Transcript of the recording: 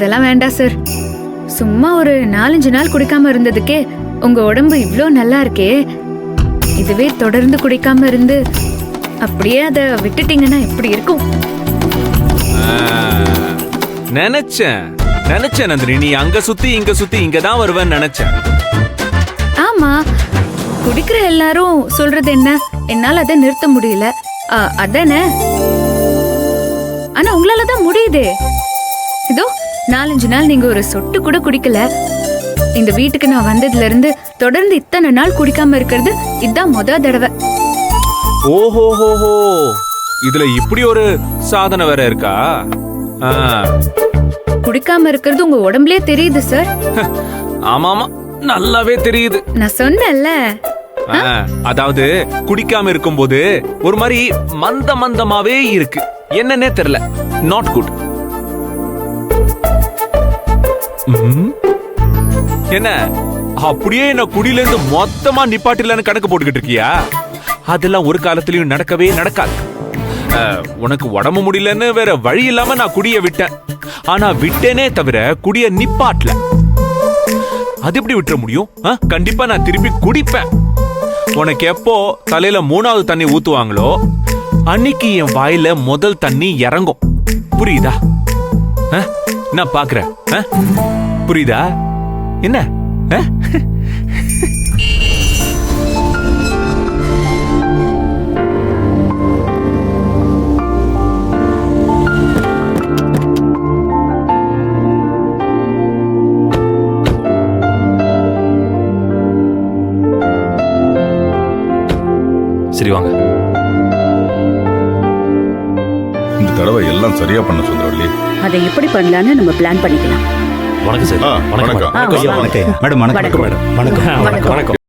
அதெல்லாம் வேண்டாம் சார். சும்மா ஒரு 4-5 நாள் குடிக்காம இருந்ததுக்கே உங்க உடம்பு இவ்ளோ நல்லா இருக்கே. இதுவே தொடர்ந்து குடிக்காம இருந்து அப்படியே அத விட்டுட்டீங்கன்னா எப்படி இருக்கும்? நினைச்சேன் நந்தினி, நீ அங்க சுத்தி இங்கதான் வருவேன்னு நினைச்சேன். ஆமா, குடிக்கிற எல்லாரும் சொல்றது என்ன, என்னால அதை நிறுத்த முடியல அதானே. ஆனா உங்களாலதான் முடியுதே. இதோ 4-5 நாள் நீங்க ஒரு சொட்டு கூட குடிக்கல. இந்த வீட்டுக்கு நான் வந்ததுல இருந்து தொடர்ந்து இத்தனை நாள் குடிக்காம இருக்கிறது இதுதான் முதல் தடவை. ஓஹோஹோஹோ, இதுல இப்படி ஒரு சாதனை வேற இருக்கா? குடிக்காம இருக்கிறது உங்க உடம்புலயே தெரியுது சார். ஆமாமா, நல்லாவே தெரியுது. நான் சொன்னேன்ல. அதாவது குடிக்காம இருக்கும்போது ஒரு மாதிரி மந்தமாவே இருக்கு, என்னன்னே தெரியல. Not good. என்ன அப்படியே என்ன குடியில இருந்து மொத்தமா நிப்பாட்டிலன்னு கணக்கு போட்டுக்கிட்டு இருக்கியா? அதெல்லாம் ஒரு காலத்திலயும் நடக்கவே நடக்காது. உனக்கு உடம்பு முடியலன்னு வேற வழி இல்லாம நான் குடிய விட்டேன். ஆனா விட்டேனே தவிர குடிய நிப்பாட்டல. அது எப்படி விட்டுற முடியும்? கண்டிப்பா நான் திருப்பி குடிப்பேன். உனக்கு எப்போ தலையில 3வது தண்ணி ஊத்துவாங்களோ அன்னைக்கு என் வாயில முதல் தண்ணி இறங்கும். புரியுதா? நான் பாக்குறேன். புரியுதா? என்ன? சரி வாங்க. இந்த தடவை எல்லாம் சரியா பண்ண சுந்தரவள்ளி. அதை எப்படி பண்ணலான்னு நம்ம பிளான் பண்ணிக்கலாம். வணக்கம் சார். வணக்கம். வணக்கம். மேடம் வணக்கம். வணக்கம்.